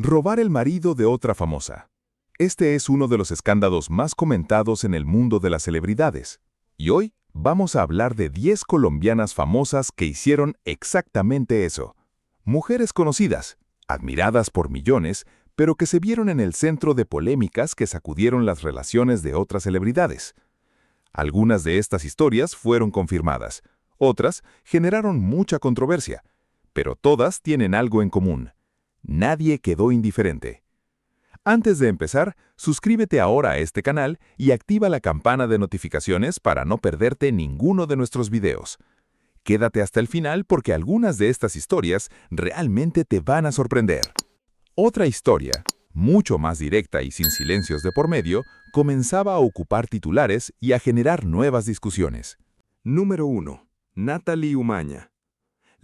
Robar el marido de otra famosa. Este es uno de los escándalos más comentados en el mundo de las celebridades. Y hoy vamos a hablar de 10 colombianas famosas que hicieron exactamente eso. Mujeres conocidas, admiradas por millones, pero que se vieron en el centro de polémicas que sacudieron las relaciones de otras celebridades. Algunas de estas historias fueron confirmadas, otras generaron mucha controversia, pero todas tienen algo en común. Nadie quedó indiferente. Antes de empezar, suscríbete ahora a este canal y activa la campana de notificaciones para no perderte ninguno de nuestros videos. Quédate hasta el final porque algunas de estas historias realmente te van a sorprender. Otra historia, mucho más directa y sin silencios de por medio, comenzaba a ocupar titulares y a generar nuevas discusiones. Número 1. Natalie Umaña.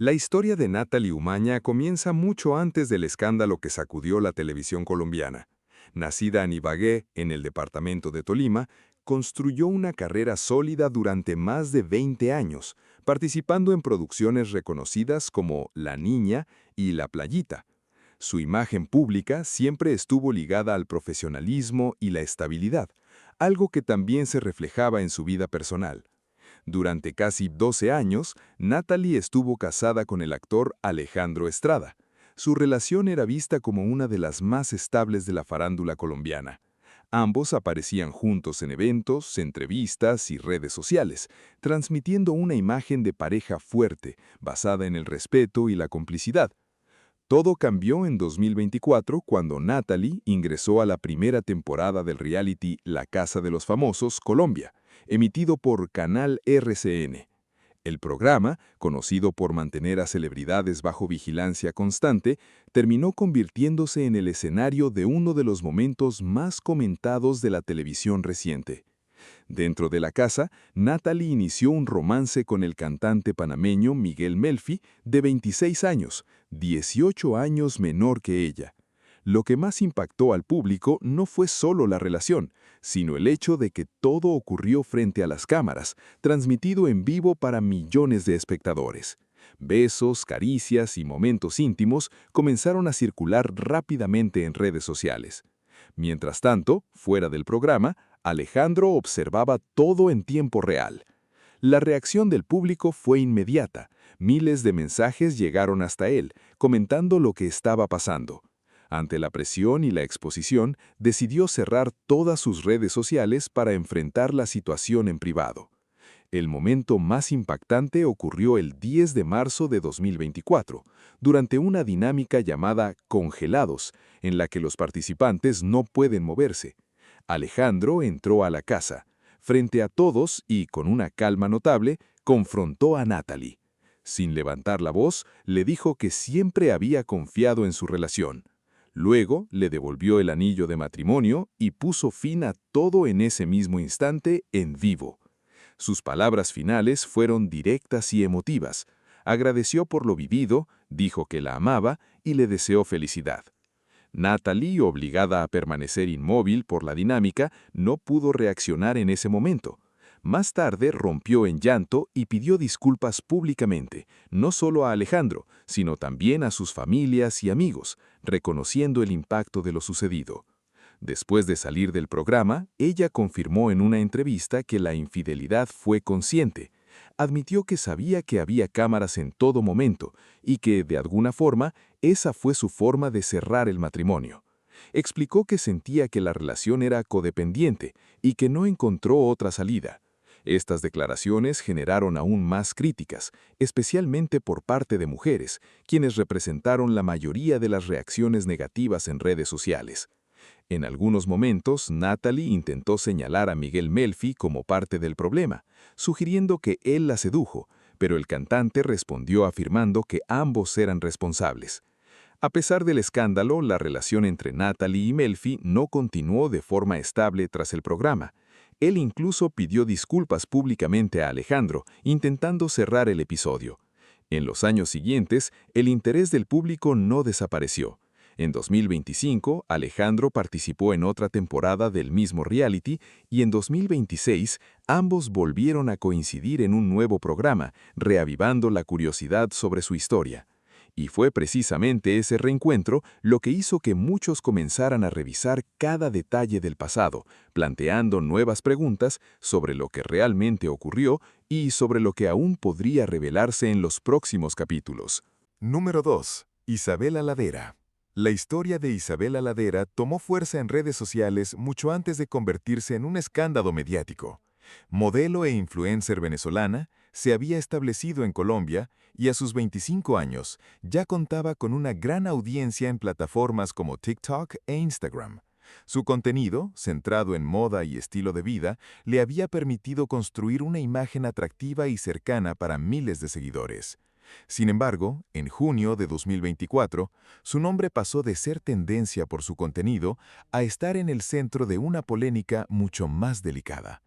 La historia de Natalie Umaña comienza mucho antes del escándalo que sacudió la televisión colombiana. Nacida en Ibagué, en el departamento de Tolima, construyó una carrera sólida durante más de 20 años, participando en producciones reconocidas como La Niña y La Playita. Su imagen pública siempre estuvo ligada al profesionalismo y la estabilidad, algo que también se reflejaba en su vida personal. Durante casi 12 años, Natalie estuvo casada con el actor Alejandro Estrada. Su relación era vista como una de las más estables de la farándula colombiana. Ambos aparecían juntos en eventos, entrevistas y redes sociales, transmitiendo una imagen de pareja fuerte, basada en el respeto y la complicidad. Todo cambió en 2024 cuando Natalie ingresó a la primera temporada del reality La Casa de los Famosos, Colombia, emitido por Canal RCN. El programa, conocido por mantener a celebridades bajo vigilancia constante, terminó convirtiéndose en el escenario de uno de los momentos más comentados de la televisión reciente. Dentro de la casa, Natalie inició un romance con el cantante panameño Miguel Melfi, de 26 años, 18 años menor que ella. Lo que más impactó al público no fue solo la relación, sino el hecho de que todo ocurrió frente a las cámaras, transmitido en vivo para millones de espectadores. Besos, caricias y momentos íntimos comenzaron a circular rápidamente en redes sociales. Mientras tanto, fuera del programa, Alejandro observaba todo en tiempo real. La reacción del público fue inmediata. Miles de mensajes llegaron hasta él, comentando lo que estaba pasando. Ante la presión y la exposición, decidió cerrar todas sus redes sociales para enfrentar la situación en privado. El momento más impactante ocurrió el 10 de marzo de 2024, durante una dinámica llamada Congelados, en la que los participantes no pueden moverse. Alejandro entró a la casa. Frente a todos y con una calma notable, confrontó a Natalie. Sin levantar la voz, le dijo que siempre había confiado en su relación. Luego le devolvió el anillo de matrimonio y puso fin a todo en ese mismo instante en vivo. Sus palabras finales fueron directas y emotivas. Agradeció por lo vivido, dijo que la amaba y le deseó felicidad. Natalie, obligada a permanecer inmóvil por la dinámica, no pudo reaccionar en ese momento. Más tarde rompió en llanto y pidió disculpas públicamente, no solo a Alejandro, sino también a sus familias y amigos, reconociendo el impacto de lo sucedido. Después de salir del programa, ella confirmó en una entrevista que la infidelidad fue consciente. Admitió que sabía que había cámaras en todo momento y que, de alguna forma, esa fue su forma de cerrar el matrimonio. Explicó que sentía que la relación era codependiente y que no encontró otra salida. Estas declaraciones generaron aún más críticas, especialmente por parte de mujeres, quienes representaron la mayoría de las reacciones negativas en redes sociales. En algunos momentos, Natalie intentó señalar a Miguel Melfi como parte del problema, sugiriendo que él la sedujo, pero el cantante respondió afirmando que ambos eran responsables. A pesar del escándalo, la relación entre Natalie y Melfi no continuó de forma estable tras el programa. Él incluso pidió disculpas públicamente a Alejandro, intentando cerrar el episodio. En los años siguientes, el interés del público no desapareció. En 2025, Alejandro participó en otra temporada del mismo reality y en 2026 ambos volvieron a coincidir en un nuevo programa, reavivando la curiosidad sobre su historia. Y fue precisamente ese reencuentro lo que hizo que muchos comenzaran a revisar cada detalle del pasado, planteando nuevas preguntas sobre lo que realmente ocurrió y sobre lo que aún podría revelarse en los próximos capítulos. Número 2. Isabela Ladera. La historia de Isabela Ladera tomó fuerza en redes sociales mucho antes de convertirse en un escándalo mediático. Modelo e influencer venezolana, se había establecido en Colombia y a sus 25 años ya contaba con una gran audiencia en plataformas como TikTok e Instagram. Su contenido, centrado en moda y estilo de vida, le había permitido construir una imagen atractiva y cercana para miles de seguidores. Sin embargo, en junio de 2024, su nombre pasó de ser tendencia por su contenido a estar en el centro de una polémica mucho más delicada.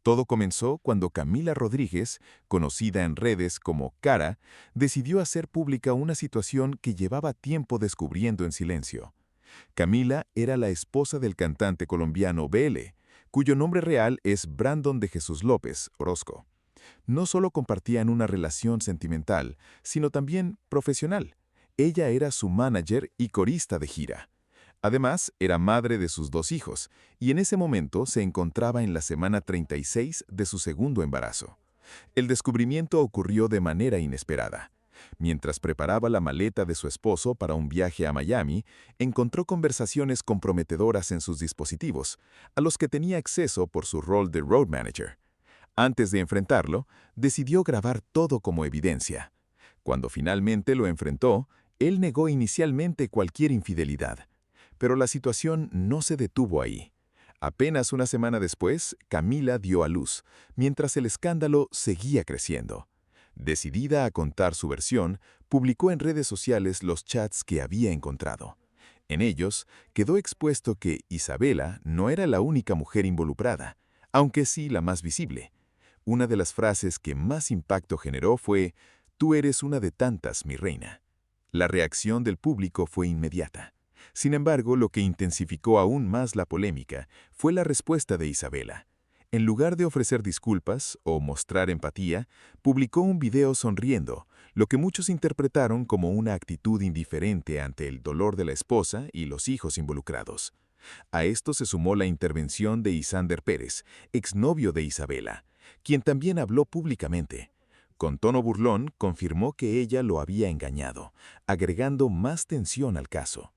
Todo comenzó cuando Camila Rodríguez, conocida en redes como Cara, decidió hacer pública una situación que llevaba tiempo descubriendo en silencio. Camila era la esposa del cantante colombiano BL, cuyo nombre real es Brandon de Jesús López Orozco. No solo compartían una relación sentimental, sino también profesional. Ella era su manager y corista de gira. Además, era madre de sus 2 hijos, y en ese momento se encontraba en la semana 36 de su segundo embarazo. El descubrimiento ocurrió de manera inesperada. Mientras preparaba la maleta de su esposo para un viaje a Miami, encontró conversaciones comprometedoras en sus dispositivos, a los que tenía acceso por su rol de road manager. Antes de enfrentarlo, decidió grabar todo como evidencia. Cuando finalmente lo enfrentó, él negó inicialmente cualquier infidelidad. Pero la situación no se detuvo ahí. Apenas una semana después, Camila dio a luz, mientras el escándalo seguía creciendo. Decidida a contar su versión, publicó en redes sociales los chats que había encontrado. En ellos, quedó expuesto que Isabela no era la única mujer involucrada, aunque sí la más visible. Una de las frases que más impacto generó fue: «Tú eres una de tantas, mi reina». La reacción del público fue inmediata. Sin embargo, lo que intensificó aún más la polémica fue la respuesta de Isabela. En lugar de ofrecer disculpas o mostrar empatía, publicó un video sonriendo, lo que muchos interpretaron como una actitud indiferente ante el dolor de la esposa y los hijos involucrados. A esto se sumó la intervención de Isander Pérez, exnovio de Isabela, quien también habló públicamente. Con tono burlón, confirmó que ella lo había engañado, agregando más tensión al caso.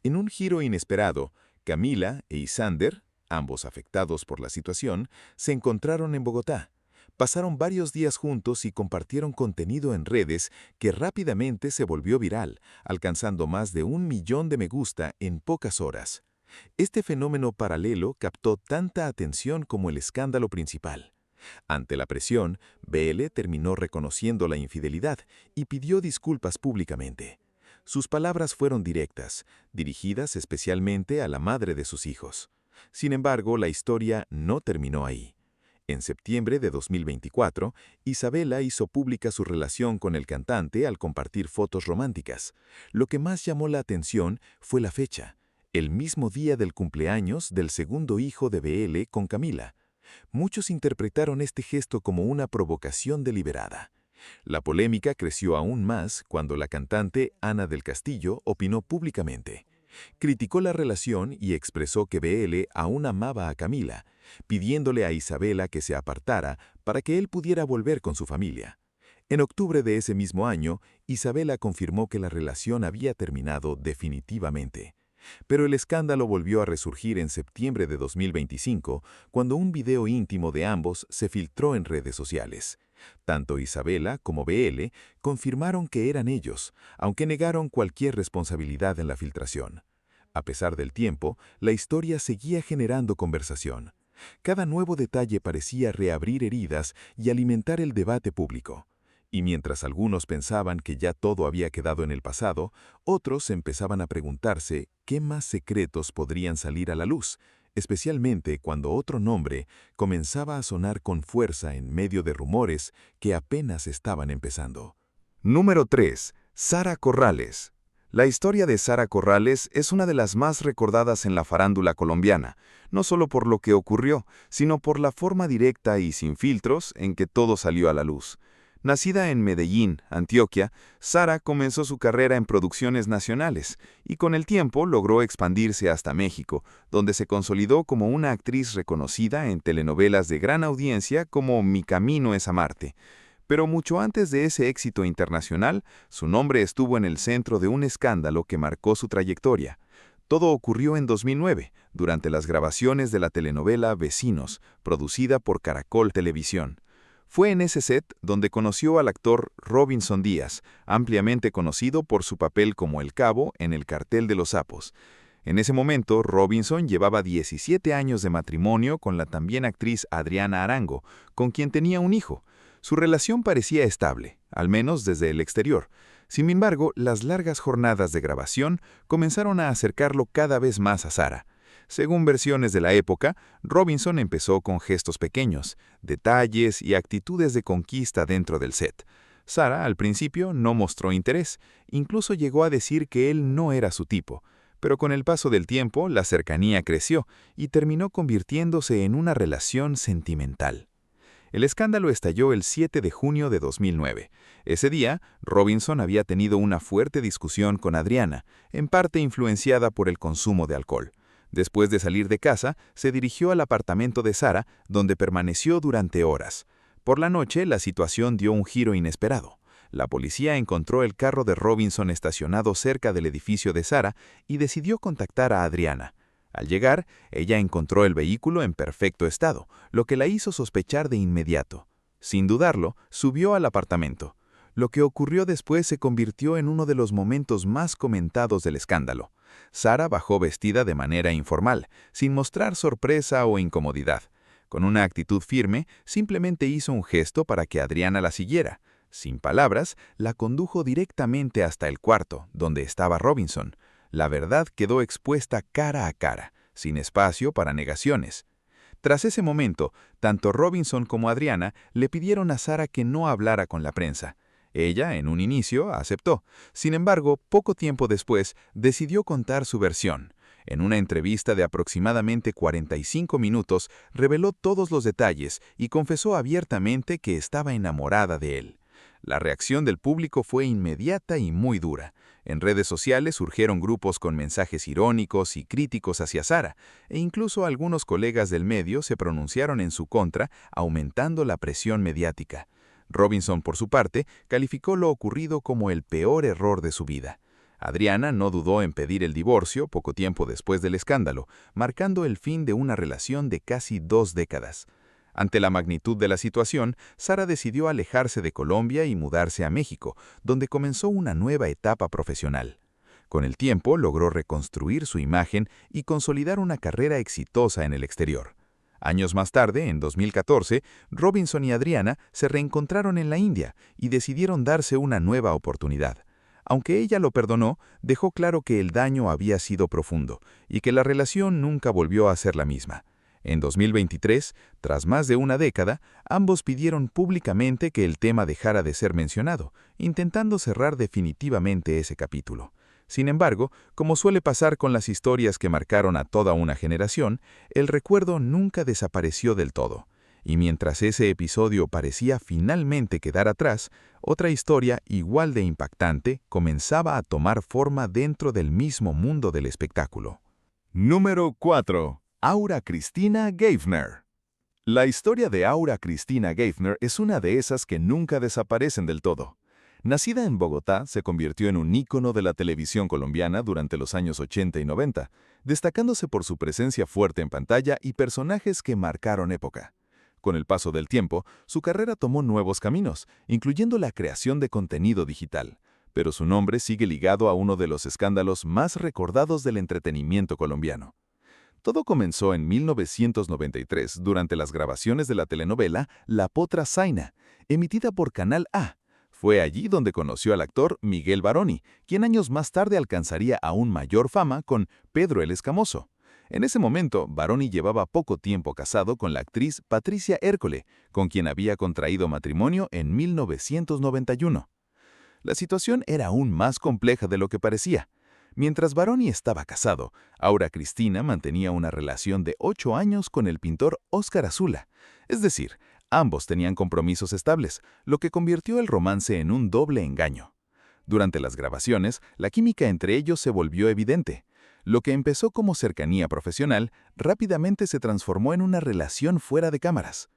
En un giro inesperado, Camila e Isander, ambos afectados por la situación, se encontraron en Bogotá. Pasaron varios días juntos y compartieron contenido en redes que rápidamente se volvió viral, alcanzando más de 1 millón de me gusta en pocas horas. Este fenómeno paralelo captó tanta atención como el escándalo principal. Ante la presión, BL terminó reconociendo la infidelidad y pidió disculpas públicamente. Sus palabras fueron directas, dirigidas especialmente a la madre de sus hijos. Sin embargo, la historia no terminó ahí. En septiembre de 2024, Isabela hizo pública su relación con el cantante al compartir fotos románticas. Lo que más llamó la atención fue la fecha, el mismo día del cumpleaños del segundo hijo de BL con Camila. Muchos interpretaron este gesto como una provocación deliberada. La polémica creció aún más cuando la cantante Ana del Castillo opinó públicamente. Criticó la relación y expresó que BL aún amaba a Camila, pidiéndole a Isabela que se apartara para que él pudiera volver con su familia. En octubre de ese mismo año, Isabela confirmó que la relación había terminado definitivamente. Pero el escándalo volvió a resurgir en septiembre de 2025, cuando un video íntimo de ambos se filtró en redes sociales. Tanto Isabela como BL confirmaron que eran ellos, aunque negaron cualquier responsabilidad en la filtración. A pesar del tiempo, la historia seguía generando conversación. Cada nuevo detalle parecía reabrir heridas y alimentar el debate público. Y mientras algunos pensaban que ya todo había quedado en el pasado, otros empezaban a preguntarse qué más secretos podrían salir a la luz, especialmente cuando otro nombre comenzaba a sonar con fuerza en medio de rumores que apenas estaban empezando. Número 3. Sara Corrales. La historia de Sara Corrales es una de las más recordadas en la farándula colombiana, no solo por lo que ocurrió, sino por la forma directa y sin filtros en que todo salió a la luz. Nacida en Medellín, Antioquia, Sara comenzó su carrera en producciones nacionales y con el tiempo logró expandirse hasta México, donde se consolidó como una actriz reconocida en telenovelas de gran audiencia como Mi camino es amarte. Pero mucho antes de ese éxito internacional, su nombre estuvo en el centro de un escándalo que marcó su trayectoria. Todo ocurrió en 2009, durante las grabaciones de la telenovela Vecinos, producida por Caracol Televisión. Fue en ese set donde conoció al actor Robinson Díaz, ampliamente conocido por su papel como El Cabo en El Cartel de los Sapos. En ese momento, Robinson llevaba 17 años de matrimonio con la también actriz Adriana Arango, con quien tenía un hijo. Su relación parecía estable, al menos desde el exterior. Sin embargo, las largas jornadas de grabación comenzaron a acercarlo cada vez más a Sara. Según versiones de la época, Robinson empezó con gestos pequeños, detalles y actitudes de conquista dentro del set. Sara, al principio, no mostró interés, incluso llegó a decir que él no era su tipo. Pero con el paso del tiempo, la cercanía creció y terminó convirtiéndose en una relación sentimental. El escándalo estalló el 7 de junio de 2009. Ese día, Robinson había tenido una fuerte discusión con Adriana, en parte influenciada por el consumo de alcohol. Después de salir de casa, se dirigió al apartamento de Sara, donde permaneció durante horas. Por la noche, la situación dio un giro inesperado. La policía encontró el carro de Robinson estacionado cerca del edificio de Sara y decidió contactar a Adriana. Al llegar, ella encontró el vehículo en perfecto estado, lo que la hizo sospechar de inmediato. Sin dudarlo, subió al apartamento. Lo que ocurrió después se convirtió en uno de los momentos más comentados del escándalo. Sara bajó vestida de manera informal, sin mostrar sorpresa o incomodidad. Con una actitud firme, simplemente hizo un gesto para que Adriana la siguiera. Sin palabras, la condujo directamente hasta el cuarto, donde estaba Robinson. La verdad quedó expuesta cara a cara, sin espacio para negaciones. Tras ese momento, tanto Robinson como Adriana le pidieron a Sara que no hablara con la prensa. Ella, en un inicio, aceptó. Sin embargo, poco tiempo después, decidió contar su versión. En una entrevista de aproximadamente 45 minutos, reveló todos los detalles y confesó abiertamente que estaba enamorada de él. La reacción del público fue inmediata y muy dura. En redes sociales surgieron grupos con mensajes irónicos y críticos hacia Sara, e incluso algunos colegas del medio se pronunciaron en su contra, aumentando la presión mediática. Robinson, por su parte, calificó lo ocurrido como el peor error de su vida. Adriana no dudó en pedir el divorcio poco tiempo después del escándalo, marcando el fin de una relación de casi 2 décadas. Ante la magnitud de la situación, Sara decidió alejarse de Colombia y mudarse a México, donde comenzó una nueva etapa profesional. Con el tiempo logró reconstruir su imagen y consolidar una carrera exitosa en el exterior. Años más tarde, en 2014, Robinson y Adriana se reencontraron en la India y decidieron darse una nueva oportunidad. Aunque ella lo perdonó, dejó claro que el daño había sido profundo y que la relación nunca volvió a ser la misma. En 2023, tras más de una década, ambos pidieron públicamente que el tema dejara de ser mencionado, intentando cerrar definitivamente ese capítulo. Sin embargo, como suele pasar con las historias que marcaron a toda una generación, el recuerdo nunca desapareció del todo. Y mientras ese episodio parecía finalmente quedar atrás, otra historia igual de impactante comenzaba a tomar forma dentro del mismo mundo del espectáculo. Número 4. Aura Cristina Geffner. La historia de Aura Cristina Geffner es una de esas que nunca desaparecen del todo. Nacida en Bogotá, se convirtió en un ícono de la televisión colombiana durante los años 80 y 90, destacándose por su presencia fuerte en pantalla y personajes que marcaron época. Con el paso del tiempo, su carrera tomó nuevos caminos, incluyendo la creación de contenido digital, pero su nombre sigue ligado a uno de los escándalos más recordados del entretenimiento colombiano. Todo comenzó en 1993 durante las grabaciones de la telenovela La Potra Zaina, emitida por Canal A. Fue allí donde conoció al actor Miguel Baroni, quien años más tarde alcanzaría aún mayor fama con Pedro el Escamoso. En ese momento, Baroni llevaba poco tiempo casado con la actriz Patricia Ércole, con quien había contraído matrimonio en 1991. La situación era aún más compleja de lo que parecía. Mientras Baroni estaba casado, Aura Cristina mantenía una relación de 8 años con el pintor Óscar Azula. Es decir, Ambos tenían compromisos estables, lo que convirtió el romance en un doble engaño. Durante las grabaciones, la química entre ellos se volvió evidente. Lo que empezó como cercanía profesional, rápidamente se transformó en una relación fuera de cámaras.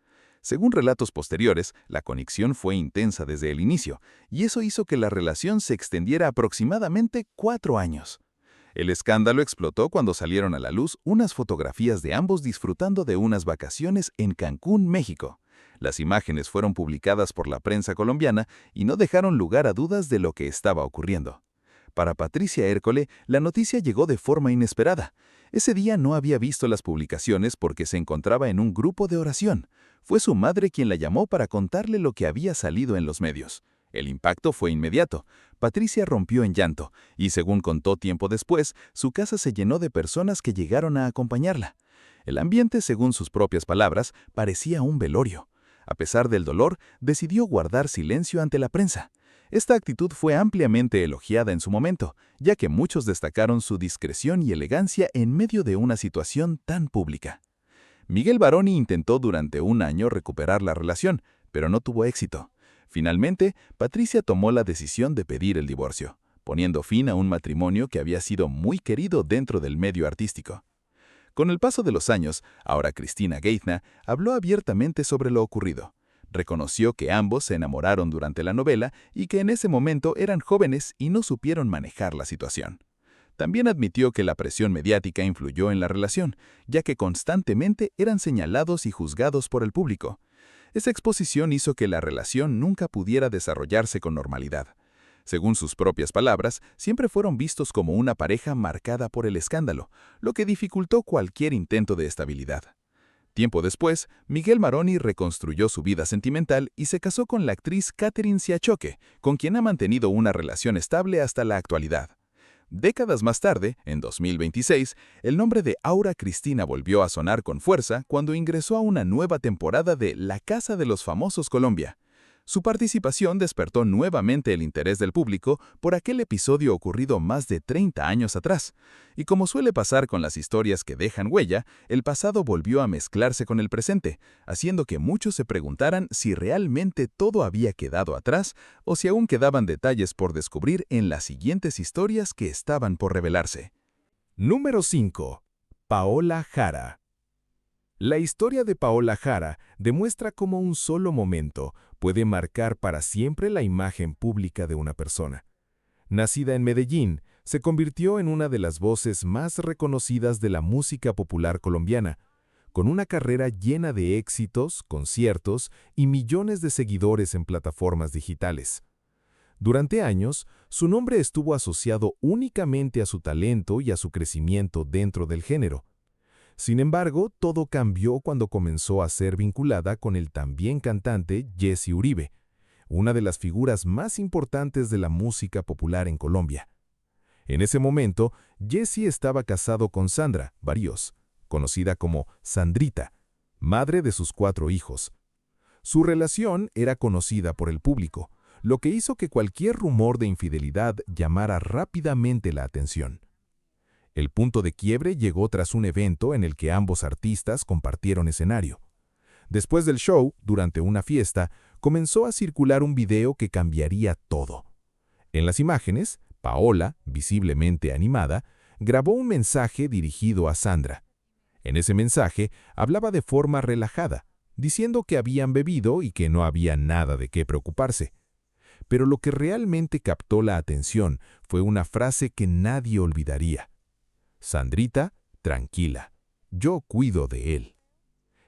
Según relatos posteriores, la conexión fue intensa desde el inicio, y eso hizo que la relación se extendiera aproximadamente 4 años. El escándalo explotó cuando salieron a la luz unas fotografías de ambos disfrutando de unas vacaciones en Cancún, México. Las imágenes fueron publicadas por la prensa colombiana y no dejaron lugar a dudas de lo que estaba ocurriendo. Para Patricia Ércole, la noticia llegó de forma inesperada. Ese día no había visto las publicaciones porque se encontraba en un grupo de oración. Fue su madre quien la llamó para contarle lo que había salido en los medios. El impacto fue inmediato. Patricia rompió en llanto y, según contó tiempo después, su casa se llenó de personas que llegaron a acompañarla. El ambiente, según sus propias palabras, parecía un velorio. A pesar del dolor, decidió guardar silencio ante la prensa. Esta actitud fue ampliamente elogiada en su momento, ya que muchos destacaron su discreción y elegancia en medio de una situación tan pública. Miguel Baroni intentó durante un año recuperar la relación, pero no tuvo éxito. Finalmente, Patricia tomó la decisión de pedir el divorcio, poniendo fin a un matrimonio que había sido muy querido dentro del medio artístico. Con el paso de los años, ahora Cristina Geithner habló abiertamente sobre lo ocurrido. Reconoció que ambos se enamoraron durante la novela y que en ese momento eran jóvenes y no supieron manejar la situación. También admitió que la presión mediática influyó en la relación, ya que constantemente eran señalados y juzgados por el público. Esa exposición hizo que la relación nunca pudiera desarrollarse con normalidad. Según sus propias palabras, siempre fueron vistos como una pareja marcada por el escándalo, lo que dificultó cualquier intento de estabilidad. Tiempo después, Miguel Baroni reconstruyó su vida sentimental y se casó con la actriz Catherine Siachoque, con quien ha mantenido una relación estable hasta la actualidad. Décadas más tarde, en 2026, el nombre de Aura Cristina volvió a sonar con fuerza cuando ingresó a una nueva temporada de La Casa de los Famosos Colombia. Su participación despertó nuevamente el interés del público por aquel episodio ocurrido más de 30 años atrás. Y como suele pasar con las historias que dejan huella, el pasado volvió a mezclarse con el presente, haciendo que muchos se preguntaran si realmente todo había quedado atrás o si aún quedaban detalles por descubrir en las siguientes historias que estaban por revelarse. Número 5. Paola Jara. La historia de Paola Jara demuestra cómo un solo momento puede marcar para siempre la imagen pública de una persona. Nacida en Medellín, se convirtió en una de las voces más reconocidas de la música popular colombiana, con una carrera llena de éxitos, conciertos y millones de seguidores en plataformas digitales. Durante años, su nombre estuvo asociado únicamente a su talento y a su crecimiento dentro del género. Sin embargo, todo cambió cuando comenzó a ser vinculada con el también cantante Jesse Uribe, una de las figuras más importantes de la música popular en Colombia. En ese momento, Jesse estaba casado con Sandra Barrios, conocida como Sandrita, madre de sus 4 hijos. Su relación era conocida por el público, lo que hizo que cualquier rumor de infidelidad llamara rápidamente la atención. El punto de quiebre llegó tras un evento en el que ambos artistas compartieron escenario. Después del show, durante una fiesta, comenzó a circular un video que cambiaría todo. En las imágenes, Paola, visiblemente animada, grabó un mensaje dirigido a Sandra. En ese mensaje hablaba de forma relajada, diciendo que habían bebido y que no había nada de qué preocuparse. Pero lo que realmente captó la atención fue una frase que nadie olvidaría. Sandrita, tranquila, yo cuido de él.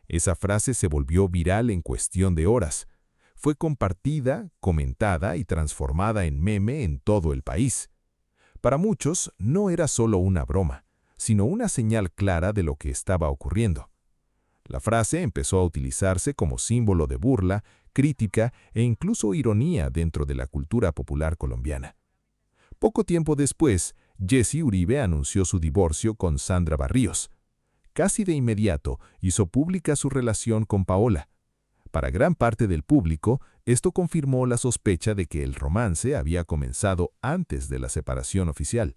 Esa frase se volvió viral en cuestión de horas. Fue compartida, comentada y transformada en meme en todo el país. Para muchos, no era solo una broma, sino una señal clara de lo que estaba ocurriendo. La frase empezó a utilizarse como símbolo de burla, crítica e incluso ironía dentro de la cultura popular colombiana. Poco tiempo después, Jesse Uribe anunció su divorcio con Sandra Barrios. Casi de inmediato hizo pública su relación con Paola. Para gran parte del público, esto confirmó la sospecha de que el romance había comenzado antes de la separación oficial.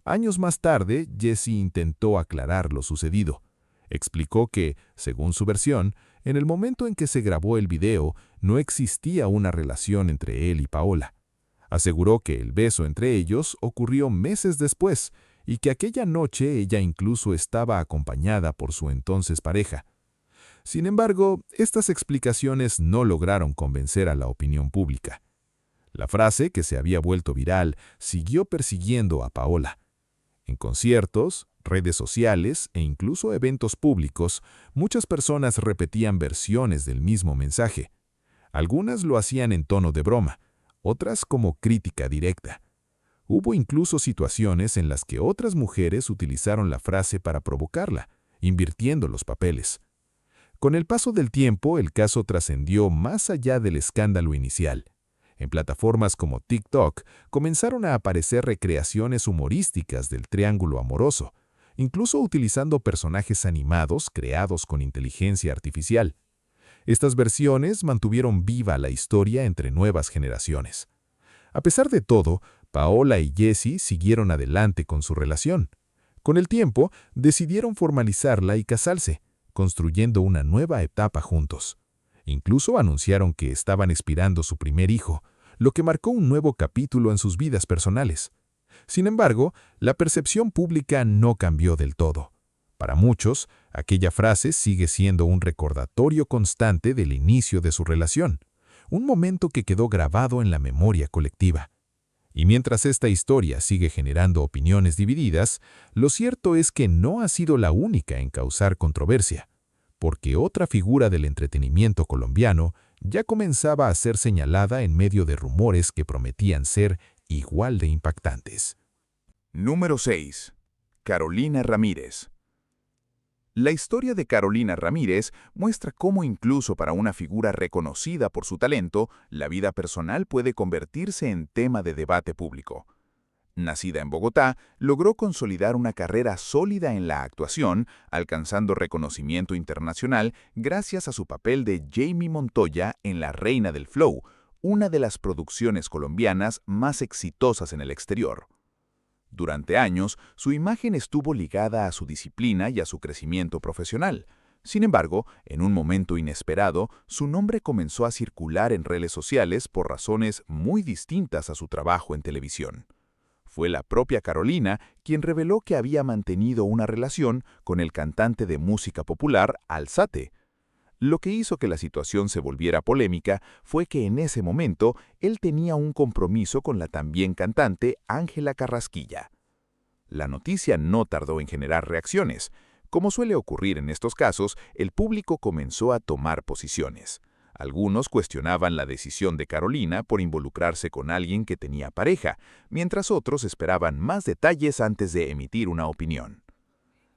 Años más tarde, Jesse intentó aclarar lo sucedido. Explicó que, según su versión, En el momento en que se grabó el video, no existía una relación entre él y Paola. Aseguró que el beso entre ellos ocurrió meses después y que aquella noche ella incluso estaba acompañada por su entonces pareja. Sin embargo, estas explicaciones no lograron convencer a la opinión pública. La frase, que se había vuelto viral, siguió persiguiendo a Paola. En conciertos, redes sociales e incluso eventos públicos, muchas personas repetían versiones del mismo mensaje. Algunas lo hacían en tono de broma, otras como crítica directa. Hubo incluso situaciones en las que otras mujeres utilizaron la frase para provocarla, invirtiendo los papeles. Con el paso del tiempo, el caso trascendió más allá del escándalo inicial. En plataformas como TikTok comenzaron a aparecer recreaciones humorísticas del triángulo amoroso, incluso utilizando personajes animados creados con inteligencia artificial. Estas versiones mantuvieron viva la historia entre nuevas generaciones. A pesar de todo, Paola y Jesse siguieron adelante con su relación. Con el tiempo, decidieron formalizarla y casarse, construyendo una nueva etapa juntos. Incluso anunciaron que estaban esperando su primer hijo, lo que marcó un nuevo capítulo en sus vidas personales. Sin embargo, la percepción pública no cambió del todo. Para muchos, aquella frase sigue siendo un recordatorio constante del inicio de su relación, un momento que quedó grabado en la memoria colectiva. Y mientras esta historia sigue generando opiniones divididas, lo cierto es que no ha sido la única en causar controversia, porque otra figura del entretenimiento colombiano ya comenzaba a ser señalada en medio de rumores que prometían ser igual de impactantes. Número 6. Carolina Ramírez. La historia de Carolina Ramírez muestra cómo incluso para una figura reconocida por su talento, la vida personal puede convertirse en tema de debate público. Nacida en Bogotá, logró consolidar una carrera sólida en la actuación, alcanzando reconocimiento internacional gracias a su papel de Jamie Montoya en La Reina del Flow, una de las producciones colombianas más exitosas en el exterior. Durante años, su imagen estuvo ligada a su disciplina y a su crecimiento profesional. Sin embargo, en un momento inesperado, su nombre comenzó a circular en redes sociales por razones muy distintas a su trabajo en televisión. Fue la propia Carolina quien reveló que había mantenido una relación con el cantante de música popular Alzate. Lo que hizo que la situación se volviera polémica fue que en ese momento él tenía un compromiso con la también cantante Ángela Carrasquilla. La noticia no tardó en generar reacciones. Como suele ocurrir en estos casos, el público comenzó a tomar posiciones. Algunos cuestionaban la decisión de Carolina por involucrarse con alguien que tenía pareja, mientras otros esperaban más detalles antes de emitir una opinión.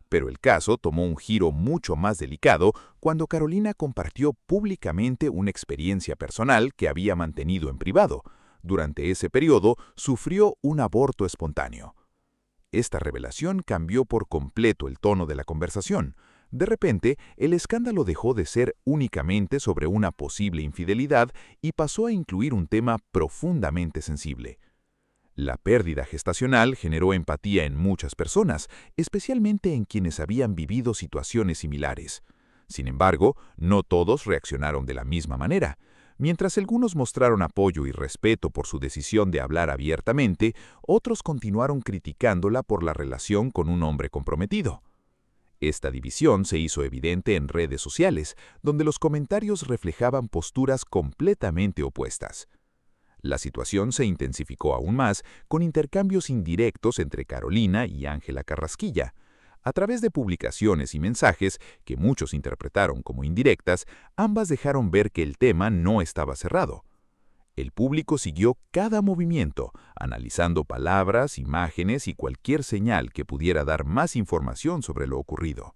Pero el caso tomó un giro mucho más delicado cuando Carolina compartió públicamente una experiencia personal que había mantenido en privado. Durante ese periodo, sufrió un aborto espontáneo. Esta revelación cambió por completo el tono de la conversación. De repente, el escándalo dejó de ser únicamente sobre una posible infidelidad y pasó a incluir un tema profundamente sensible. La pérdida gestacional generó empatía en muchas personas, especialmente en quienes habían vivido situaciones similares. Sin embargo, no todos reaccionaron de la misma manera. Mientras algunos mostraron apoyo y respeto por su decisión de hablar abiertamente, otros continuaron criticándola por la relación con un hombre comprometido. Esta división se hizo evidente en redes sociales, donde los comentarios reflejaban posturas completamente opuestas. La situación se intensificó aún más con intercambios indirectos entre Carolina y Ángela Carrasquilla. A través de publicaciones y mensajes, que muchos interpretaron como indirectas, ambas dejaron ver que el tema no estaba cerrado. El público siguió cada movimiento, analizando palabras, imágenes y cualquier señal que pudiera dar más información sobre lo ocurrido.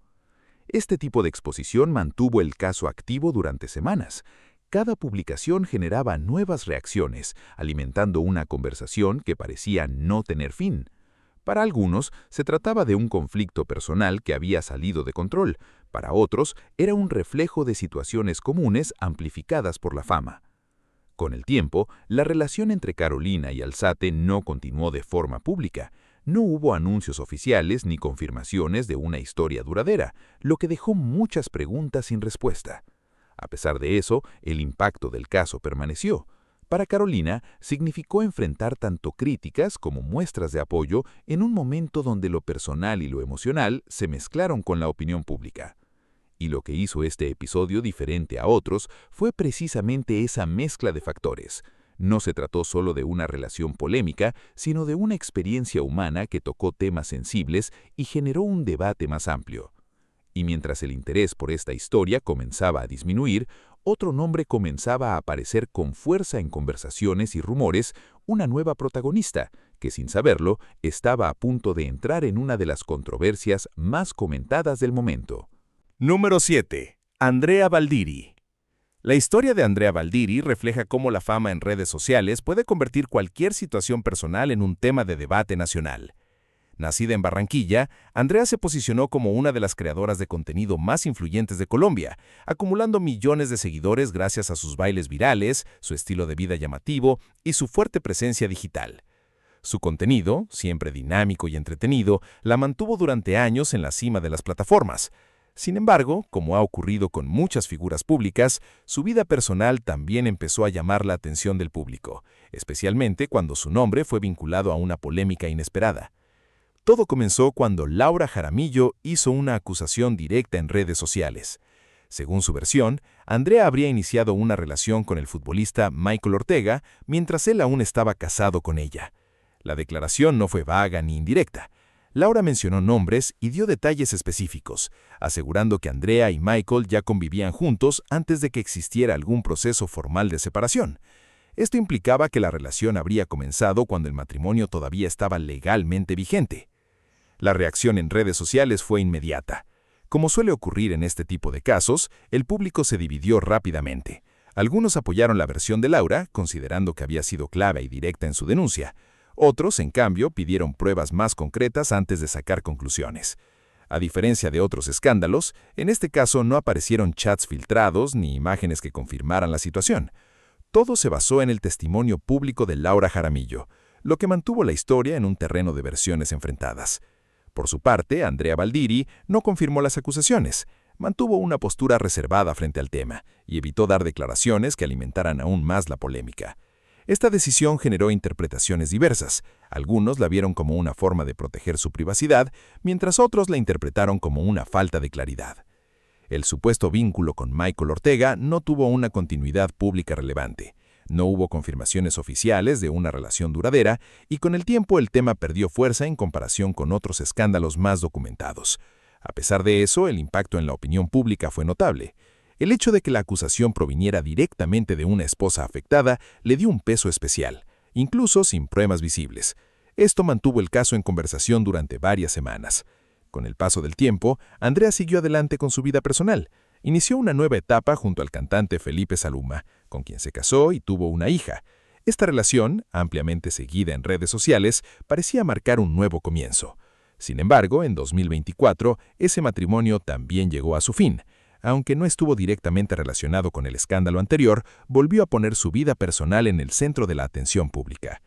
Este tipo de exposición mantuvo el caso activo durante semanas. Cada publicación generaba nuevas reacciones, alimentando una conversación que parecía no tener fin. Para algunos, se trataba de un conflicto personal que había salido de control. Para otros, era un reflejo de situaciones comunes amplificadas por la fama. Con el tiempo, la relación entre Carolina y Alzate no continuó de forma pública. No hubo anuncios oficiales ni confirmaciones de una historia duradera, lo que dejó muchas preguntas sin respuesta. A pesar de eso, el impacto del caso permaneció. Para Carolina, significó enfrentar tanto críticas como muestras de apoyo en un momento donde lo personal y lo emocional se mezclaron con la opinión pública. Y lo que hizo este episodio diferente a otros fue precisamente esa mezcla de factores. No se trató solo de una relación polémica, sino de una experiencia humana que tocó temas sensibles y generó un debate más amplio. Y mientras el interés por esta historia comenzaba a disminuir, otro nombre comenzaba a aparecer con fuerza en conversaciones y rumores, una nueva protagonista, que sin saberlo, estaba a punto de entrar en una de las controversias más comentadas del momento. Número 7. Andrea Valdiri. La historia de Andrea Valdiri refleja cómo la fama en redes sociales puede convertir cualquier situación personal en un tema de debate nacional. Nacida en Barranquilla, Andrea se posicionó como una de las creadoras de contenido más influyentes de Colombia, acumulando millones de seguidores gracias a sus bailes virales, su estilo de vida llamativo y su fuerte presencia digital. Su contenido, siempre dinámico y entretenido, la mantuvo durante años en la cima de las plataformas. Sin embargo, como ha ocurrido con muchas figuras públicas, su vida personal también empezó a llamar la atención del público, especialmente cuando su nombre fue vinculado a una polémica inesperada. Todo comenzó cuando Laura Jaramillo hizo una acusación directa en redes sociales. Según su versión, Andrea habría iniciado una relación con el futbolista Michael Ortega mientras él aún estaba casado con ella. La declaración no fue vaga ni indirecta. Laura mencionó nombres y dio detalles específicos, asegurando que Andrea y Michael ya convivían juntos antes de que existiera algún proceso formal de separación. Esto implicaba que la relación habría comenzado cuando el matrimonio todavía estaba legalmente vigente. La reacción en redes sociales fue inmediata. Como suele ocurrir en este tipo de casos, el público se dividió rápidamente. Algunos apoyaron la versión de Laura, considerando que había sido clara y directa en su denuncia. Otros, en cambio, pidieron pruebas más concretas antes de sacar conclusiones. A diferencia de otros escándalos, en este caso no aparecieron chats filtrados ni imágenes que confirmaran la situación. Todo se basó en el testimonio público de Laura Jaramillo, lo que mantuvo la historia en un terreno de versiones enfrentadas. Por su parte, Andrea Valdiri no confirmó las acusaciones, mantuvo una postura reservada frente al tema y evitó dar declaraciones que alimentaran aún más la polémica. Esta decisión generó interpretaciones diversas. Algunos la vieron como una forma de proteger su privacidad, mientras otros la interpretaron como una falta de claridad. El supuesto vínculo con Michael Ortega no tuvo una continuidad pública relevante. No hubo confirmaciones oficiales de una relación duradera y con el tiempo el tema perdió fuerza en comparación con otros escándalos más documentados. A pesar de eso, el impacto en la opinión pública fue notable. El hecho de que la acusación proviniera directamente de una esposa afectada le dio un peso especial, incluso sin pruebas visibles. Esto mantuvo el caso en conversación durante varias semanas. Con el paso del tiempo, Andrea siguió adelante con su vida personal. Inició una nueva etapa junto al cantante Felipe Saluma, con quien se casó y tuvo una hija. Esta relación, ampliamente seguida en redes sociales, parecía marcar un nuevo comienzo. Sin embargo, en 2024, ese matrimonio también llegó a su fin. Aunque no estuvo directamente relacionado con el escándalo anterior, volvió a poner su vida personal en el centro de la atención pública.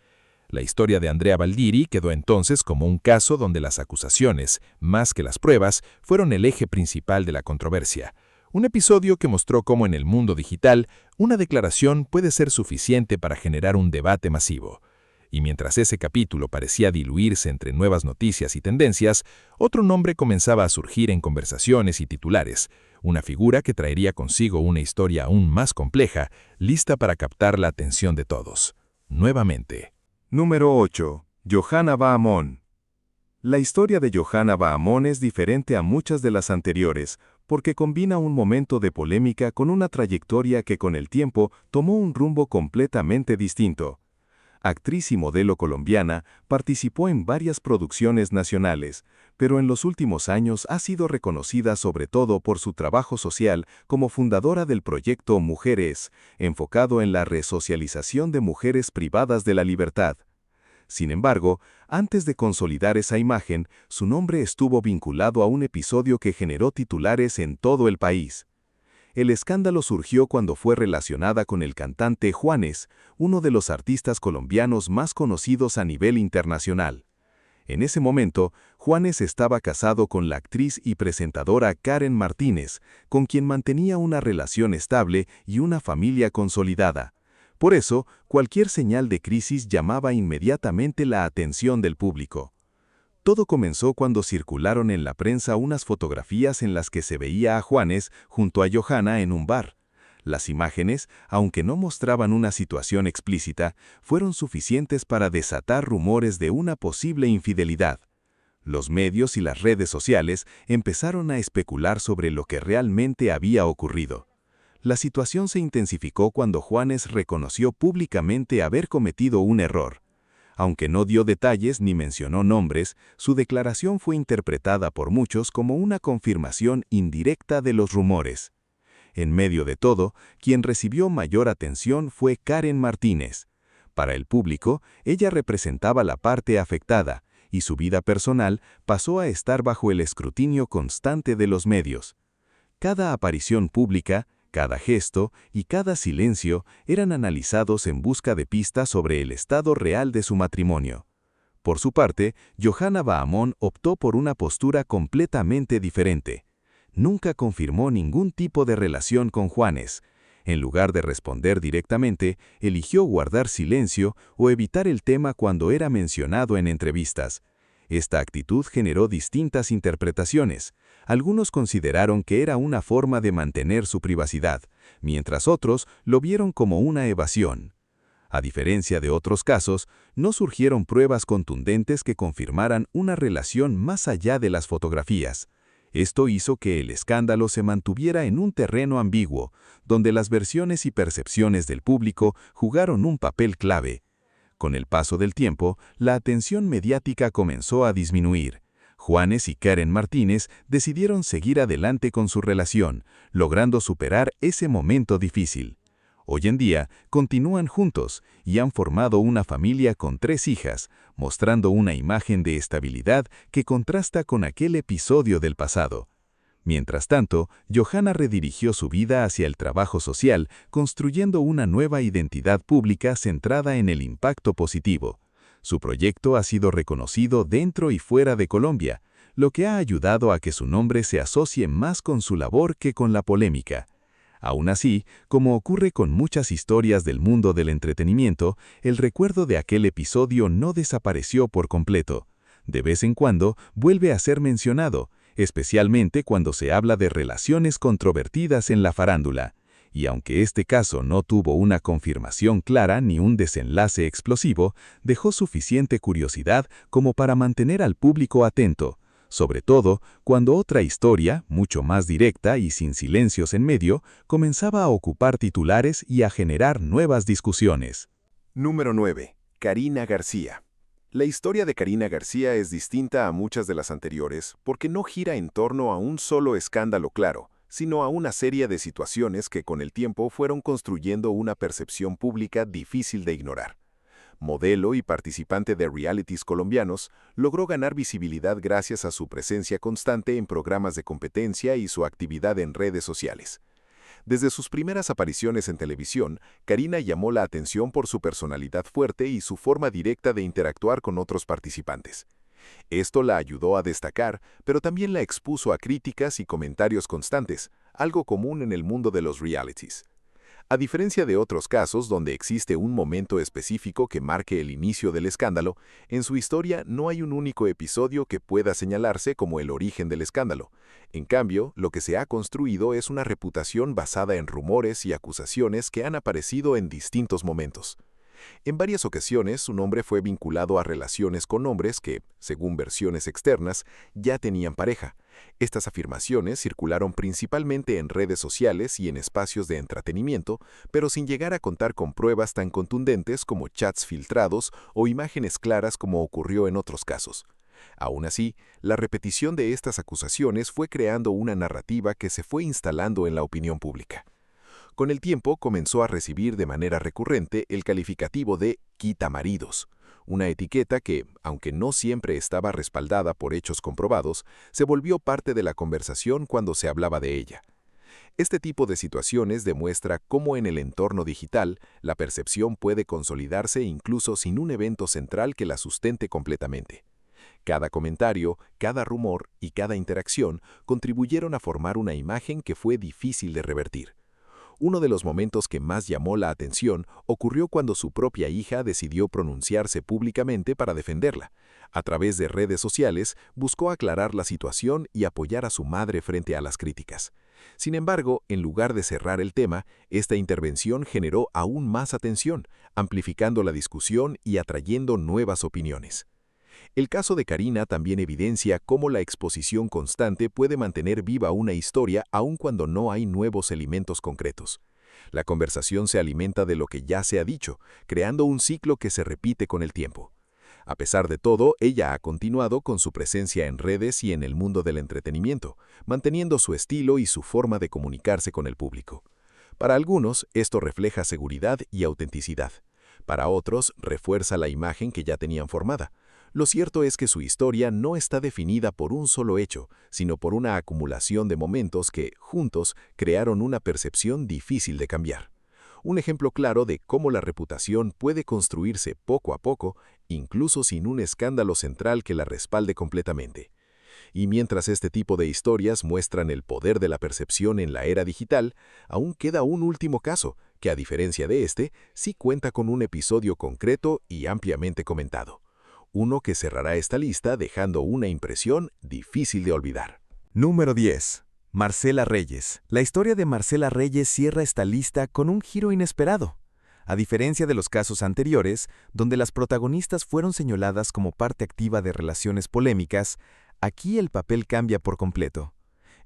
La historia de Andrea Valdiri quedó entonces como un caso donde las acusaciones, más que las pruebas, fueron el eje principal de la controversia. Un episodio que mostró cómo en el mundo digital, una declaración puede ser suficiente para generar un debate masivo. Y mientras ese capítulo parecía diluirse entre nuevas noticias y tendencias, otro nombre comenzaba a surgir en conversaciones y titulares, una figura que traería consigo una historia aún más compleja, lista para captar la atención de todos. Nuevamente. Número 8. Johanna Bahamón. La historia de Johanna Bahamón es diferente a muchas de las anteriores, porque combina un momento de polémica con una trayectoria que con el tiempo tomó un rumbo completamente distinto. Actriz y modelo colombiana, participó en varias producciones nacionales, pero en los últimos años ha sido reconocida sobre todo por su trabajo social como fundadora del proyecto Mujeres, enfocado en la resocialización de mujeres privadas de la libertad. Sin embargo, antes de consolidar esa imagen, su nombre estuvo vinculado a un episodio que generó titulares en todo el país. El escándalo surgió cuando fue relacionada con el cantante Juanes, uno de los artistas colombianos más conocidos a nivel internacional. En ese momento, Juanes estaba casado con la actriz y presentadora Karen Martínez, con quien mantenía una relación estable y una familia consolidada. Por eso, cualquier señal de crisis llamaba inmediatamente la atención del público. Todo comenzó cuando circularon en la prensa unas fotografías en las que se veía a Juanes junto a Johanna en un bar. Las imágenes, aunque no mostraban una situación explícita, fueron suficientes para desatar rumores de una posible infidelidad. Los medios y las redes sociales empezaron a especular sobre lo que realmente había ocurrido. La situación se intensificó cuando Juanes reconoció públicamente haber cometido un error. Aunque no dio detalles ni mencionó nombres, su declaración fue interpretada por muchos como una confirmación indirecta de los rumores. En medio de todo, quien recibió mayor atención fue Karen Martínez. Para el público, ella representaba la parte afectada, y su vida personal pasó a estar bajo el escrutinio constante de los medios. Cada aparición pública, cada gesto y cada silencio eran analizados en busca de pistas sobre el estado real de su matrimonio. Por su parte, Johanna Bahamón optó por una postura completamente diferente. Nunca confirmó ningún tipo de relación con Juanes. En lugar de responder directamente, eligió guardar silencio o evitar el tema cuando era mencionado en entrevistas. Esta actitud generó distintas interpretaciones. Algunos consideraron que era una forma de mantener su privacidad, mientras otros lo vieron como una evasión. A diferencia de otros casos, no surgieron pruebas contundentes que confirmaran una relación más allá de las fotografías. Esto hizo que el escándalo se mantuviera en un terreno ambiguo, donde las versiones y percepciones del público jugaron un papel clave. Con el paso del tiempo, la atención mediática comenzó a disminuir. Juanes y Karen Martínez decidieron seguir adelante con su relación, logrando superar ese momento difícil. Hoy en día, continúan juntos y han formado una familia con 3 hijas, mostrando una imagen de estabilidad que contrasta con aquel episodio del pasado. Mientras tanto, Johanna redirigió su vida hacia el trabajo social, construyendo una nueva identidad pública centrada en el impacto positivo. Su proyecto ha sido reconocido dentro y fuera de Colombia, lo que ha ayudado a que su nombre se asocie más con su labor que con la polémica. Aún así, como ocurre con muchas historias del mundo del entretenimiento, el recuerdo de aquel episodio no desapareció por completo. De vez en cuando vuelve a ser mencionado, especialmente cuando se habla de relaciones controvertidas en la farándula. Y aunque este caso no tuvo una confirmación clara ni un desenlace explosivo, dejó suficiente curiosidad como para mantener al público atento, sobre todo cuando otra historia, mucho más directa y sin silencios en medio, comenzaba a ocupar titulares y a generar nuevas discusiones. Número 9. Karina García. La historia de Karina García es distinta a muchas de las anteriores porque no gira en torno a un solo escándalo claro, sino a una serie de situaciones que con el tiempo fueron construyendo una percepción pública difícil de ignorar. Modelo y participante de realities colombianos, logró ganar visibilidad gracias a su presencia constante en programas de competencia y su actividad en redes sociales. Desde sus primeras apariciones en televisión, Karina llamó la atención por su personalidad fuerte y su forma directa de interactuar con otros participantes. Esto la ayudó a destacar, pero también la expuso a críticas y comentarios constantes, algo común en el mundo de los realities. A diferencia de otros casos donde existe un momento específico que marque el inicio del escándalo, en su historia no hay un único episodio que pueda señalarse como el origen del escándalo. En cambio, lo que se ha construido es una reputación basada en rumores y acusaciones que han aparecido en distintos momentos. En varias ocasiones, su nombre fue vinculado a relaciones con hombres que, según versiones externas, ya tenían pareja. Estas afirmaciones circularon principalmente en redes sociales y en espacios de entretenimiento, pero sin llegar a contar con pruebas tan contundentes como chats filtrados o imágenes claras como ocurrió en otros casos. Aún así, la repetición de estas acusaciones fue creando una narrativa que se fue instalando en la opinión pública. Con el tiempo comenzó a recibir de manera recurrente el calificativo de quitamaridos, una etiqueta que, aunque no siempre estaba respaldada por hechos comprobados, se volvió parte de la conversación cuando se hablaba de ella. Este tipo de situaciones demuestra cómo en el entorno digital la percepción puede consolidarse incluso sin un evento central que la sustente completamente. Cada comentario, cada rumor y cada interacción contribuyeron a formar una imagen que fue difícil de revertir. Uno de los momentos que más llamó la atención ocurrió cuando su propia hija decidió pronunciarse públicamente para defenderla. A través de redes sociales, buscó aclarar la situación y apoyar a su madre frente a las críticas. Sin embargo, en lugar de cerrar el tema, esta intervención generó aún más atención, amplificando la discusión y atrayendo nuevas opiniones. El caso de Karina también evidencia cómo la exposición constante puede mantener viva una historia aun cuando no hay nuevos elementos concretos. La conversación se alimenta de lo que ya se ha dicho, creando un ciclo que se repite con el tiempo. A pesar de todo, ella ha continuado con su presencia en redes y en el mundo del entretenimiento, manteniendo su estilo y su forma de comunicarse con el público. Para algunos, esto refleja seguridad y autenticidad. Para otros, refuerza la imagen que ya tenían formada. Lo cierto es que su historia no está definida por un solo hecho, sino por una acumulación de momentos que, juntos, crearon una percepción difícil de cambiar. Un ejemplo claro de cómo la reputación puede construirse poco a poco, incluso sin un escándalo central que la respalde completamente. Y mientras este tipo de historias muestran el poder de la percepción en la era digital, aún queda un último caso, que a diferencia de este, sí cuenta con un episodio concreto y ampliamente comentado. Uno que cerrará esta lista dejando una impresión difícil de olvidar. Número 10. Marcela Reyes. La historia de Marcela Reyes cierra esta lista con un giro inesperado. A diferencia de los casos anteriores, donde las protagonistas fueron señaladas como parte activa de relaciones polémicas, aquí el papel cambia por completo.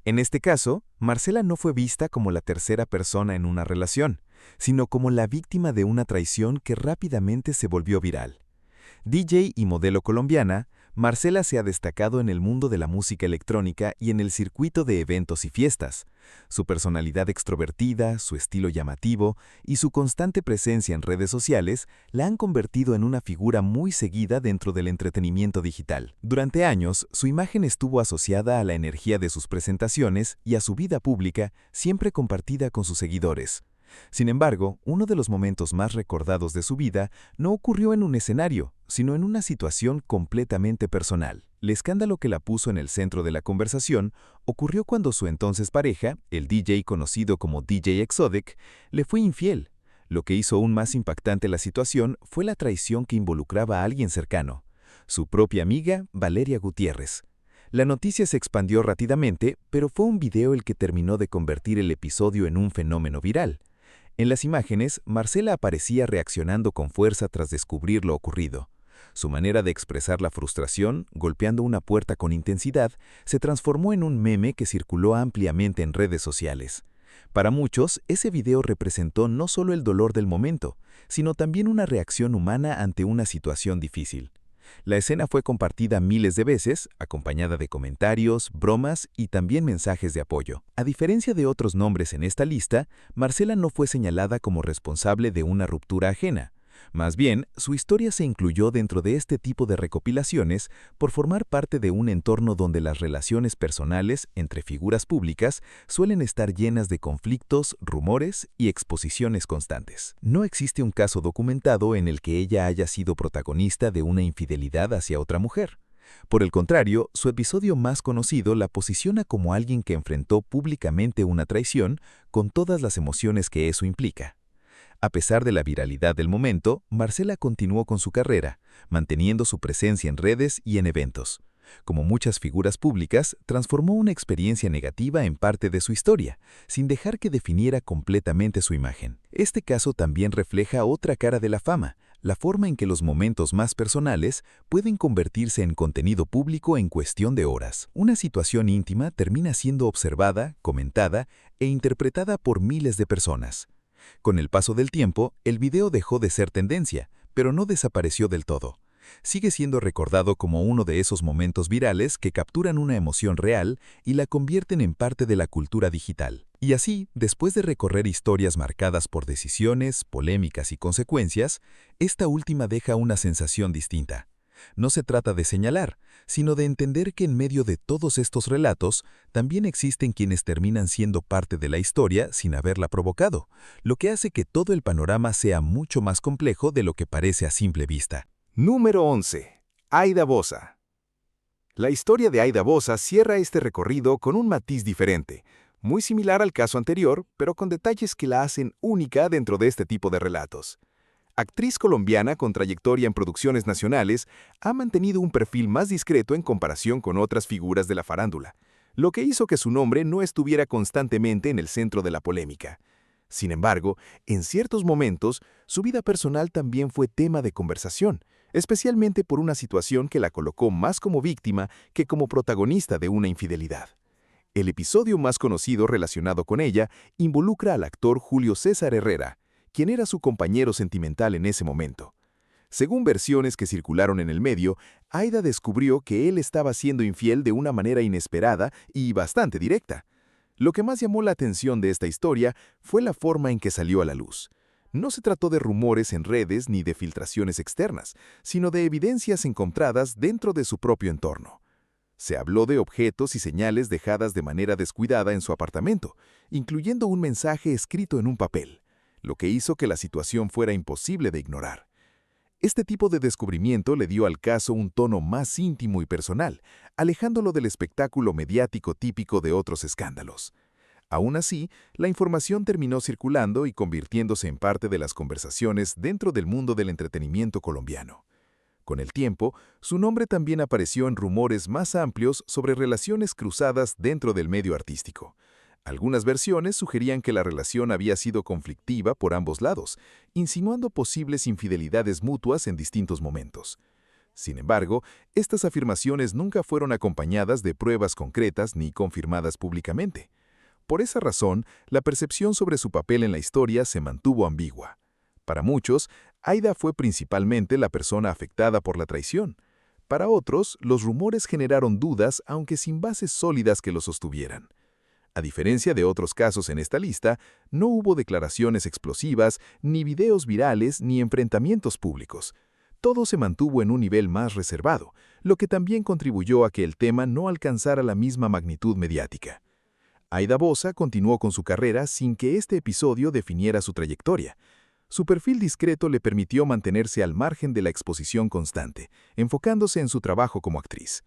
En este caso, Marcela no fue vista como la tercera persona en una relación, sino como la víctima de una traición que rápidamente se volvió viral. DJ y modelo colombiana, Marcela se ha destacado en el mundo de la música electrónica y en el circuito de eventos y fiestas. Su personalidad extrovertida, su estilo llamativo y su constante presencia en redes sociales la han convertido en una figura muy seguida dentro del entretenimiento digital. Durante años, su imagen estuvo asociada a la energía de sus presentaciones y a su vida pública, siempre compartida con sus seguidores. Sin embargo, uno de los momentos más recordados de su vida no ocurrió en un escenario, sino en una situación completamente personal. El escándalo que la puso en el centro de la conversación ocurrió cuando su entonces pareja, el DJ conocido como DJ Exotic, le fue infiel. Lo que hizo aún más impactante la situación fue la traición que involucraba a alguien cercano, su propia amiga Valeria Gutiérrez. La noticia se expandió rápidamente, pero fue un video el que terminó de convertir el episodio en un fenómeno viral. En las imágenes, Marcela aparecía reaccionando con fuerza tras descubrir lo ocurrido. Su manera de expresar la frustración, golpeando una puerta con intensidad, se transformó en un meme que circuló ampliamente en redes sociales. Para muchos, ese video representó no solo el dolor del momento, sino también una reacción humana ante una situación difícil. La escena fue compartida miles de veces, acompañada de comentarios, bromas y también mensajes de apoyo. A diferencia de otros nombres en esta lista, Marcela no fue señalada como responsable de una ruptura ajena. Más bien, su historia se incluyó dentro de este tipo de recopilaciones por formar parte de un entorno donde las relaciones personales entre figuras públicas suelen estar llenas de conflictos, rumores y exposiciones constantes. No existe un caso documentado en el que ella haya sido protagonista de una infidelidad hacia otra mujer. Por el contrario, su episodio más conocido la posiciona como alguien que enfrentó públicamente una traición con todas las emociones que eso implica. A pesar de la viralidad del momento, Marcela continuó con su carrera, manteniendo su presencia en redes y en eventos. Como muchas figuras públicas, transformó una experiencia negativa en parte de su historia, sin dejar que definiera completamente su imagen. Este caso también refleja otra cara de la fama, la forma en que los momentos más personales pueden convertirse en contenido público en cuestión de horas. Una situación íntima termina siendo observada, comentada e interpretada por miles de personas. Con el paso del tiempo, el video dejó de ser tendencia, pero no desapareció del todo. Sigue siendo recordado como uno de esos momentos virales que capturan una emoción real y la convierten en parte de la cultura digital. Y así, después de recorrer historias marcadas por decisiones, polémicas y consecuencias, esta última deja una sensación distinta. No se trata de señalar, sino de entender que en medio de todos estos relatos, también existen quienes terminan siendo parte de la historia sin haberla provocado, lo que hace que todo el panorama sea mucho más complejo de lo que parece a simple vista. Número 11. Aida Bossa. La historia de Aida Bossa cierra este recorrido con un matiz diferente, muy similar al caso anterior, pero con detalles que la hacen única dentro de este tipo de relatos. Actriz colombiana con trayectoria en producciones nacionales, ha mantenido un perfil más discreto en comparación con otras figuras de la farándula, lo que hizo que su nombre no estuviera constantemente en el centro de la polémica. Sin embargo, en ciertos momentos, su vida personal también fue tema de conversación, especialmente por una situación que la colocó más como víctima que como protagonista de una infidelidad. El episodio más conocido relacionado con ella involucra al actor Julio César Herrera, quien era su compañero sentimental en ese momento. Según versiones que circularon en el medio, Aida descubrió que él estaba siendo infiel de una manera inesperada y bastante directa. Lo que más llamó la atención de esta historia fue la forma en que salió a la luz. No se trató de rumores en redes ni de filtraciones externas, sino de evidencias encontradas dentro de su propio entorno. Se habló de objetos y señales dejadas de manera descuidada en su apartamento, incluyendo un mensaje escrito en un papel, lo que hizo que la situación fuera imposible de ignorar. Este tipo de descubrimiento le dio al caso un tono más íntimo y personal, alejándolo del espectáculo mediático típico de otros escándalos. Aún así, la información terminó circulando y convirtiéndose en parte de las conversaciones dentro del mundo del entretenimiento colombiano. Con el tiempo, su nombre también apareció en rumores más amplios sobre relaciones cruzadas dentro del medio artístico. Algunas versiones sugerían que la relación había sido conflictiva por ambos lados, insinuando posibles infidelidades mutuas en distintos momentos. Sin embargo, estas afirmaciones nunca fueron acompañadas de pruebas concretas ni confirmadas públicamente. Por esa razón, la percepción sobre su papel en la historia se mantuvo ambigua. Para muchos, Aida fue principalmente la persona afectada por la traición. Para otros, los rumores generaron dudas, aunque sin bases sólidas que lo sostuvieran. A diferencia de otros casos en esta lista, no hubo declaraciones explosivas, ni videos virales, ni enfrentamientos públicos. Todo se mantuvo en un nivel más reservado, lo que también contribuyó a que el tema no alcanzara la misma magnitud mediática. Aida Bossa continuó con su carrera sin que este episodio definiera su trayectoria. Su perfil discreto le permitió mantenerse al margen de la exposición constante, enfocándose en su trabajo como actriz.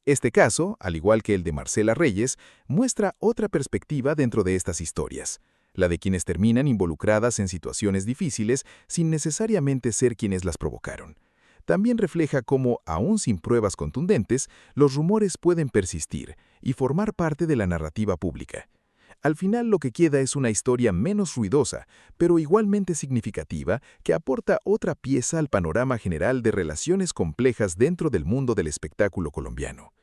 Este caso, al igual que el de Marcela Reyes, muestra otra perspectiva dentro de estas historias, la de quienes terminan involucradas en situaciones difíciles sin necesariamente ser quienes las provocaron. También refleja cómo, aún sin pruebas contundentes, los rumores pueden persistir y formar parte de la narrativa pública. Al final lo que queda es una historia menos ruidosa, pero igualmente significativa, que aporta otra pieza al panorama general de relaciones complejas dentro del mundo del espectáculo colombiano.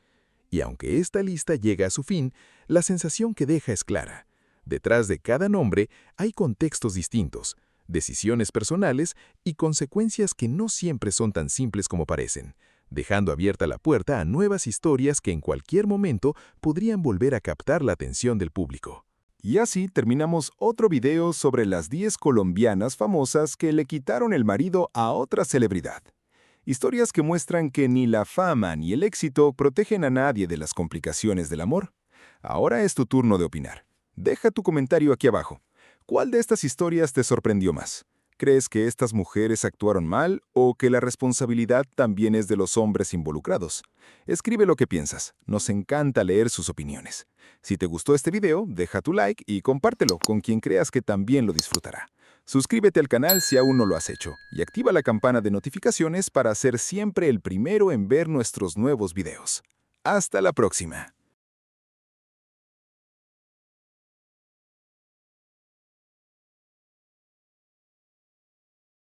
Y aunque esta lista llega a su fin, la sensación que deja es clara. Detrás de cada nombre hay contextos distintos, decisiones personales y consecuencias que no siempre son tan simples como parecen, dejando abierta la puerta a nuevas historias que en cualquier momento podrían volver a captar la atención del público. Y así terminamos otro video sobre las 10 colombianas famosas que le quitaron el marido a otra celebridad. Historias que muestran que ni la fama ni el éxito protegen a nadie de las complicaciones del amor. Ahora es tu turno de opinar. Deja tu comentario aquí abajo. ¿Cuál de estas historias te sorprendió más? ¿Crees que estas mujeres actuaron mal o que la responsabilidad también es de los hombres involucrados? Escribe lo que piensas. Nos encanta leer sus opiniones. Si te gustó este video, deja tu like y compártelo con quien creas que también lo disfrutará. Suscríbete al canal si aún no lo has hecho y activa la campana de notificaciones para ser siempre el primero en ver nuestros nuevos videos. ¡Hasta la próxima!